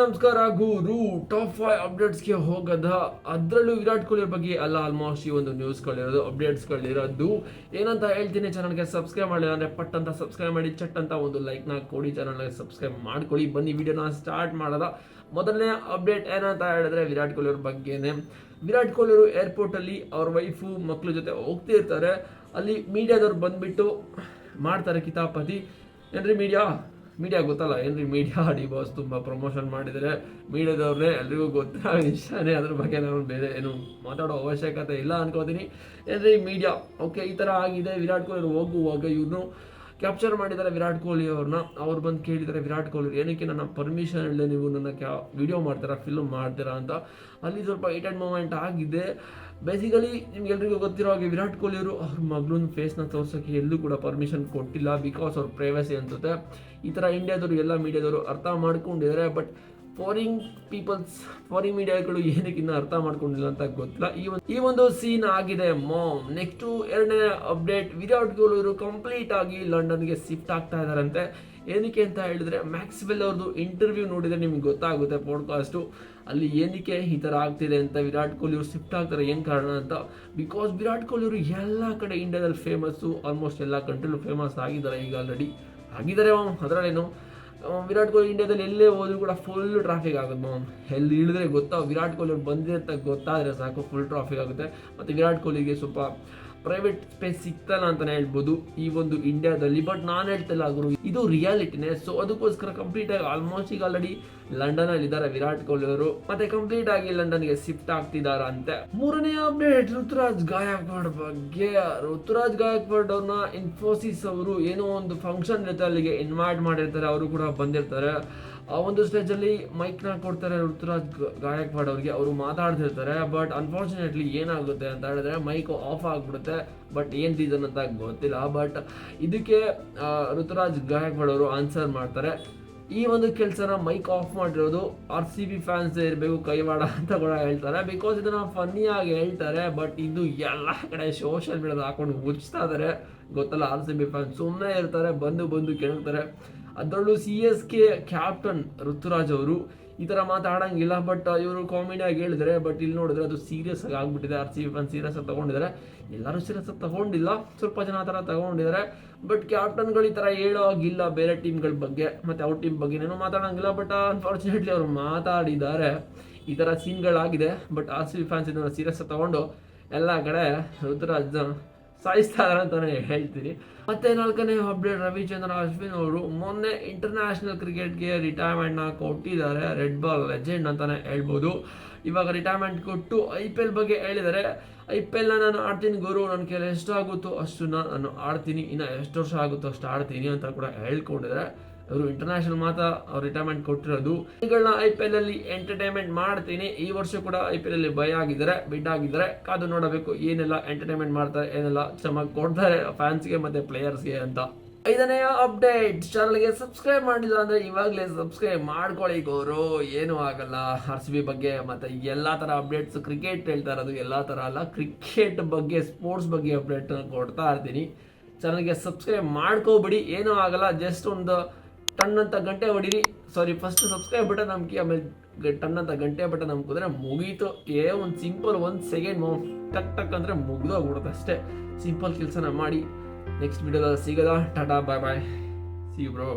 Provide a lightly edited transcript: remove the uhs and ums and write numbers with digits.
ನಮಸ್ಕಾರ ಗುರು. ಟಾಪ್ 5 ಅಪ್ಡೇಟ್ಸ್ಗೆ ಹೋಗದ, ಅದರಲ್ಲೂ ವಿರಾಟ್ ಕೊಹ್ಲಿ ಬಗ್ಗೆ ಅಲ್ಲ, ಆಲ್ಮೋಸ್ಟ್ ಈ ಒಂದು ನ್ಯೂಸ್ಗಳಿರೋದು, ಅಪ್ಡೇಟ್ಸ್ಗಳಿರೋದು ಏನಂತ ಹೇಳ್ತೀನಿ. ಚಾನಲ್ಗೆ ಸಬ್ಸ್ಕ್ರೈಬ್ ಮಾಡಿಲ್ಲ ಅಂದರೆ ಪಟ್ ಅಂತ ಸಬ್ಸ್ಕ್ರೈಬ್ ಮಾಡಿ, ಚಟ್ ಅಂತ ಒಂದು ಲೈಕ್ನ ಕೊಡಿ, ಚಾನಲ್ಗೆ ಸಬ್ಸ್ಕ್ರೈಬ್ ಮಾಡ್ಕೊಳ್ಳಿ. ಬನ್ನಿ ವಿಡಿಯೋನ ಸ್ಟಾರ್ಟ್ ಮಾಡೋದ. ಮೊದಲನೇ ಅಪ್ಡೇಟ್ ಏನಂತ ಹೇಳಿದ್ರೆ ವಿರಾಟ್ ಕೊಹ್ಲಿ ಅವ್ರ ಬಗ್ಗೆನೇ. ವಿರಾಟ್ ಕೊಹ್ಲಿ ಅವರು ಏರ್ಪೋರ್ಟಲ್ಲಿ ಅವ್ರ ವೈಫು ಮಕ್ಕಳ ಜೊತೆ ಹೋಗ್ತಿರ್ತಾರೆ. ಅಲ್ಲಿ ಮೀಡಿಯಾದವ್ರು ಬಂದ್ಬಿಟ್ಟು ಮಾಡ್ತಾರೆ ಕಿತಾಪತಿ. ಏನ್ರಿ ಮೀಡಿಯಾ ಗೊತ್ತಲ್ಲ ಏನ್ರಿ, ಮೀಡಿಯಾ ಡಿ ಬಾಸ್ ತುಂಬ ಪ್ರಮೋಷನ್ ಮಾಡಿದರೆ ಮೀಡಿಯಾದವ್ರನ್ನೇ ಎಲ್ರಿಗೂ ಗೊತ್ತಿರೋ ವಿಷಯನೇ. ಅದ್ರ ಬಗ್ಗೆ ನಾನು ಬೇರೆ ಏನು ಮಾತಾಡೋ ಅವಶ್ಯಕತೆ ಇಲ್ಲ ಅನ್ಕೋತೀನಿ. ಏನ್ರಿ ಮೀಡಿಯಾ ಓಕೆ ಈ ಥರ ಆಗಿದೆ. ವಿರಾಟ್ ಕೊಹ್ಲಿ ಹೋಗುವಾಗ ಇವ್ರನ್ನು ಕ್ಯಾಪ್ಚರ್ ಮಾಡಿದ್ದಾರೆ ವಿರಾಟ್ ಕೊಹ್ಲಿ ಅವ್ರನ್ನ. ಅವ್ರು ಬಂದು ಕೇಳಿದ್ದಾರೆ ವಿರಾಟ್ ಕೊಹ್ಲಿ ಏನಕ್ಕೆ ನನ್ನ ಪರ್ಮಿಷನ್ ಇಲ್ಲದೆ ನೀವು ನನ್ನ ವಿಡಿಯೋ ಮಾಡ್ತೀರಾ, ಫಿಲ್ಮ್ ಮಾಡ್ತೀರಾ ಅಂತ. ಅಲ್ಲಿ ಸ್ವಲ್ಪ ಏಟೆಡ್ ಮೂಮೆಂಟ್ ಆಗಿದೆ. ಬೇಸಿಕಲಿ ನಿಮ್ಗೆಲ್ರಿಗೂ ಗೊತ್ತಿರೋ ಹಾಗೆ ವಿರಾಟ್ ಕೊಹ್ಲಿ ಅವರು ಅವ್ರ ಮಗಳನ್ನ ಫೇಸ್ನ ತೋರ್ಸೋಕ್ಕೆ ಎಲ್ಲೂ ಕೂಡ ಪರ್ಮಿಷನ್ ಕೊಟ್ಟಿಲ್ಲ, ಬಿಕಾಸ್ ಅವ್ರ ಪ್ರೈವಸಿ ಅನ್ಸುತ್ತೆ. ಈ ಥರ ಇಂಡಿಯಾದವರು ಎಲ್ಲ ಮೀಡಿಯಾದವರು ಅರ್ಥ ಮಾಡ್ಕೊಂಡಿದ್ದಾರೆ. ಬಟ್ ಫಾರಿನ್ ಮೀಡಿಯಾಗಳು ಏನಕ್ಕಿನ್ನ ಅರ್ಥ ಮಾಡ್ಕೊಂಡಿಲ್ಲ ಅಂತ ಗೊತ್ತಿಲ್ಲ. ಈ ಒಂದು ಸೀನ್ ಆಗಿದೆ ಮಾಮ್. ನೆಕ್ಸ್ಟು ಎರಡನೇ ಅಪ್ಡೇಟ್, ವಿರಾಟ್ ಕೊಹ್ಲಿ ಅವರು ಕಂಪ್ಲೀಟ್ ಆಗಿ ಲಂಡನ್ಗೆ ಶಿಫ್ಟ್ ಆಗ್ತಾ ಇದ್ದಾರಂತೆ. ಏನಕ್ಕೆ ಅಂತ ಹೇಳಿದ್ರೆ ಮ್ಯಾಕ್ಸ್ವೆಲ್ ಅವ್ರದ್ದು ಇಂಟರ್ವ್ಯೂ ನೋಡಿದರೆ ನಿಮ್ಗೆ ಗೊತ್ತಾಗುತ್ತೆ ಪಾಡ್ಕಾಸ್ಟು. ಅಲ್ಲಿ ಏನಕ್ಕೆ ಈ ಥರ ಆಗ್ತಿದೆ ಅಂತ, ವಿರಾಟ್ ಕೊಹ್ಲಿ ಅವರು ಶಿಫ್ಟ್ ಆಗ್ತಾರೆ ಏನು ಕಾರಣ ಅಂತ. ಬಿಕಾಸ್ ವಿರಾಟ್ ಕೊಹ್ಲಿ ಅವರು ಎಲ್ಲ ಕಡೆ ಇಂಡಿಯಾದಲ್ಲಿ ಫೇಮಸ್ಸು, ಆಲ್ಮೋಸ್ಟ್ ಎಲ್ಲ ಕಂಟ್ರಿಲೂ ಫೇಮಸ್ ಆಗಿದ್ದಾರೆ ಈಗ ಆಲ್ರೆಡಿ ಆಗಿದ್ದಾರೆ ಮಾಮ್. ಅದರಲ್ಲೇನು ವಿರಾಟ್ ಕೊಹ್ಲಿ ಇಂಡಿಯಾದಲ್ಲಿ ಎಲ್ಲೇ ಹೋದ್ರು ಕೂಡ ಫುಲ್ ಟ್ರಾಫಿಕ್ ಆಗುತ್ತೆ ಮಾಮ್. ಎಲ್ಲಿ ಇಳಿದ್ರೆ ಗೊತ್ತಾ ವಿರಾಟ್ ಕೊಹ್ಲಿ ಅವ್ರು ಬಂದಿದೆ ಅಂತ ಗೊತ್ತಾದರೆ ಸಾಕು ಫುಲ್ ಟ್ರಾಫಿಕ್ ಆಗುತ್ತೆ. ಮತ್ತು ವಿರಾಟ್ ಕೊಹ್ಲಿಗೆ ಸ್ವಲ್ಪ ಪ್ರೈವೇಟ್ ಸ್ಪೇಸ್ ಸಿಗ್ತಲ್ಲ ಅಂತಲೇ ಹೇಳ್ಬೋದು ಈ ಒಂದು ಇಂಡಿಯಾದಲ್ಲಿ. ಬಟ್ ನಾನು ಹೇಳ್ತಿಲ್ಲ ಗುರು, ಇದು ರಿಯಾಲಿಟಿನೇ. ಸೊ ಅದಕ್ಕೋಸ್ಕರ ಕಂಪ್ಲೀಟ್ ಆಗಿ ಆಲ್ಮೋಸ್ಟ್ ಈಗ ಆಲ್ರೆಡಿ ಲಂಡನ್ ಇದ್ದಾರೆ ವಿರಾಟ್ ಕೊಹ್ಲಿ ಅವರು, ಮತ್ತೆ ಕಂಪ್ಲೀಟ್ ಆಗಿ ಲಂಡನ್ಗೆ ಶಿಫ್ಟ್ ಆಗ್ತಿದಾರಂತೆ. ಮೂರನೇ ಅಪ್ಡೇಟ್ ಋತುರಾಜ್ ಗಾಯಕ್ವಾಡ್ ಬಗ್ಗೆ. ಋತುರಾಜ್ ಗಾಯಕ್ವಾಡ್ ಅವ್ರನ್ನ ಇನ್ಫೋಸಿಸ್ ಅವರು ಏನೋ ಒಂದು ಫಂಕ್ಷನ್ ಇರುತ್ತೆ ಅಲ್ಲಿಗೆ ಇನ್ವೈಟ್ ಮಾಡಿರ್ತಾರೆ, ಅವರು ಕೂಡ ಬಂದಿರ್ತಾರೆ. ಆ ಒಂದು ಸ್ಟೇಜಲ್ಲಿ ಮೈಕ್ನ ಕೊಡ್ತಾರೆ ಋತುರಾಜ್ ಗಾಯಕ್ವಾಡ್ ಅವ್ರಿಗೆ. ಅವರು ಮಾತಾಡ್ತಿರ್ತಾರೆ. ಬಟ್ ಅನ್ಫಾರ್ಚುನೇಟ್ಲಿ ಏನಾಗುತ್ತೆ ಅಂತ ಹೇಳಿದ್ರೆ ಮೈಕ್ ಆಫ್ ಆಗಿಬಿಡುತ್ತೆ. ಬಟ್ ಏನು ರೀಸನ್ ಅಂತ ಗೊತ್ತಿಲ್ಲ. ಬಟ್ ಇದಕ್ಕೆ ಋತುರಾಜ್ ಗಾಯಕ್ವಾಡ್ ಅವರು ಆನ್ಸರ್ ಮಾಡ್ತಾರೆ, ಈ ಒಂದು ಕೆಲಸನ ಮೈಕ್ ಆಫ್ ಮಾಡಿರೋದು RCB ಫ್ಯಾನ್ಸ್ ಇರಬೇಕು ಕೈವಾಡ ಅಂತ ಕೂಡ ಹೇಳ್ತಾರೆ. ಬಿಕಾಸ್ ಇದನ್ನು ಫನ್ನಿಯಾಗಿ ಹೇಳ್ತಾರೆ. ಬಟ್ ಇದು ಎಲ್ಲ ಕಡೆ ಸೋಷಿಯಲ್ ಮೀಡಿಯಾದ ಹಾಕೊಂಡು ಮುಚ್ತಾ ಇದ್ದಾರೆ. ಗೊತ್ತಲ್ಲ, RCB ಫ್ಯಾನ್ಸ್ ಸುಮ್ಮನೆ ಇರ್ತಾರೆ, ಬಂದು ಕೆಣಕ್ತಾರೆ. ಅದರಲ್ಲೂ CSK ಕ್ಯಾಪ್ಟನ್ ಋತುರಾಜ್ ಅವರು ಈ ಥರ ಮಾತಾಡೋಂಗಿಲ್ಲ. ಬಟ್ ಇವರು ಕಾಮಿಡಿಯಾಗಿ ಹೇಳಿದರೆ, ಬಟ್ ಇಲ್ಲಿ ನೋಡಿದ್ರೆ ಅದು ಸೀರಿಯಸ್ ಆಗಿ ಆಗ್ಬಿಟ್ಟಿದೆ. RCB ಫ್ಯಾನ್ಸ್ ಸೀರಿಯಸ್ ಆಗಿ ತೊಗೊಂಡಿದ್ದಾರೆ. ಎಲ್ಲರೂ ಸೀರಿಯಸ್ ಆಗಿ ತೊಗೊಂಡಿಲ್ಲ, ಸ್ವಲ್ಪ ಜನ ಆ ಥರ ತೊಗೊಂಡಿದ್ದಾರೆ. ಬಟ್ ಕ್ಯಾಪ್ಟನ್ಗಳು ಈ ಥರ ಹೇಳೋ ಆಗಿಲ್ಲ ಬೇರೆ ಟೀಮ್ಗಳ ಬಗ್ಗೆ, ಮತ್ತು ಅವ್ರ ಟೀಮ್ ಬಗ್ಗೆ ಏನೂ ಮಾತಾಡೋಂಗಿಲ್ಲ. ಬಟ್ ಅನ್ಫಾರ್ಚುನೇಟ್ಲಿ ಅವರು ಮಾತಾಡಿದ್ದಾರೆ. ಈ ಥರ ಸೀನ್ಗಳಾಗಿದೆ. ಬಟ್ RCB ಫ್ಯಾನ್ಸ್ ಇದನ್ನು ಸೀರಿಯಸ್ ಆಗಿ ತೊಗೊಂಡು ಎಲ್ಲ ಕಡೆ ಋತುರಾಜ್ ಸಾಯಿಸ್ತಾ ಇದ್ದಾರೆ ಅಂತಲೇ ಹೇಳ್ತೀನಿ. ಮತ್ತೆ ನಾಲ್ಕನೇ ಅಪ್ಡೇಟ್, ರವಿಚಂದ್ರನ್ ಅಶ್ವಿನ್ ಅವರು ಮೊನ್ನೆ ಇಂಟರ್ನ್ಯಾಷನಲ್ ಕ್ರಿಕೆಟ್ಗೆ ರಿಟೈರ್ಮೆಂಟ್ನ ಕೊಟ್ಟಿದ್ದಾರೆ. ರೆಡ್ ಬಾಲ್ ಲೆಜೆಂಡ್ ಅಂತಲೇ ಹೇಳ್ಬೋದು. ಇವಾಗ ರಿಟೈರ್ಮೆಂಟ್ ಕೊಟ್ಟು IPL ಬಗ್ಗೆ ಹೇಳಿದ್ದಾರೆ. IPLನ ನಾನು ಆಡ್ತೀನಿ ಗುರು, ನನ್ನ ಕೈಲಿ ಎಷ್ಟಾಗುತ್ತೋ ಅಷ್ಟು ನಾನು ಆಡ್ತೀನಿ, ಇನ್ನು ಎಷ್ಟು ವರ್ಷ ಆಗುತ್ತೋ ಅಷ್ಟು ಆಡ್ತೀನಿ ಅಂತ ಕೂಡ ಹೇಳ್ಕೊಂಡಿದ್ದಾರೆ. ಅವರು ಇಂಟರ್ನ್ಯಾಷನಲ್ ಮಾತ್ರ ಅವ್ರು ರಿಟೈರ್ಮೆಂಟ್ ಕೊಟ್ಟಿರೋದು. ಇವುಗಳನ್ನ IPL ಅಲ್ಲಿ ಎಂಟರ್ಟೈನ್ಮೆಂಟ್ ಮಾಡ್ತೀನಿ. ಈ ವರ್ಷ ಕೂಡ IPL ಅಲ್ಲಿ ಬಿಡ್ ಆಗಿದ್ದಾರೆ. ಕಾದು ನೋಡಬೇಕು ಏನೆಲ್ಲ ಎಂಟರ್ಟೈನ್ಮೆಂಟ್ ಮಾಡ್ತಾರೆ, ಏನೆಲ್ಲ ಚೆನ್ನಾಗಿ ಕೊಡ್ತಾರೆ ಫ್ಯಾನ್ಸ್ಗೆ ಮತ್ತೆ ಪ್ಲೇಯರ್ಸ್ಗೆ ಅಂತ. ಐದನೇ ಅಪ್ಡೇಟ್, ಚಾನಲ್ಗೆ ಸಬ್ಸ್ಕ್ರೈಬ್ ಮಾಡಿಲ್ಲ ಅಂದ್ರೆ ಇವಾಗಲೇ ಸಬ್ಸ್ಕ್ರೈಬ್ ಮಾಡ್ಕೊಳ್ಳಿ ಗೌರು, ಏನೂ ಆಗಲ್ಲ. RCB ಬಗ್ಗೆ ಮತ್ತೆ ಎಲ್ಲ ಥರ ಅಪ್ಡೇಟ್ಸ್, ಕ್ರಿಕೆಟ್ ಹೇಳ್ತಾ ಇರೋದು ಎಲ್ಲ ಥರ ಅಲ್ಲ, ಕ್ರಿಕೆಟ್ ಬಗ್ಗೆ ಸ್ಪೋರ್ಟ್ಸ್ ಬಗ್ಗೆ ಅಪ್ಡೇಟ್ ಕೊಡ್ತಾ ಇರ್ತೀನಿ. ಚಾನಲ್ಗೆ ಸಬ್ಸ್ಕ್ರೈಬ್ ಮಾಡ್ಕೋಬಿಡಿ, ಏನೂ ಆಗಲ್ಲ. ಜಸ್ಟ್ ಒಂದು ಟನ್ ಅಂತ ಗಂಟೆ ಹೊಡೀರಿ. ಫಸ್ಟ್ ಸಬ್ಸ್ಕ್ರೈಬ್ ಬಟನ್ ನಮ್ಗೆ, ಆಮೇಲೆ ಟನ್ ಅಂತ ಗಂಟೆ ಬಟನ್ ನಮ್ಕಿದ್ರೆ ಮುಗೀತು. ಒಂದು ಸಿಂಪಲ್ 1 ಸೆಕೆಂಡ್ ಟಕ್ ಅಂದರೆ ಮುಗ್ದೋಗ್ಬಿಡುತ್ತೆ ಅಷ್ಟೇ. ಸಿಂಪಲ್ ಕೆಲಸನ ಮಾಡಿ. ನೆಕ್ಸ್ಟ್ ವಿಡಿಯೋದಲ್ಲಿ ಸಿಗೋದಾ? ಟಾಟಾ, ಬಾಯ್, ಸಿ ಯು ಬ್ರೋ.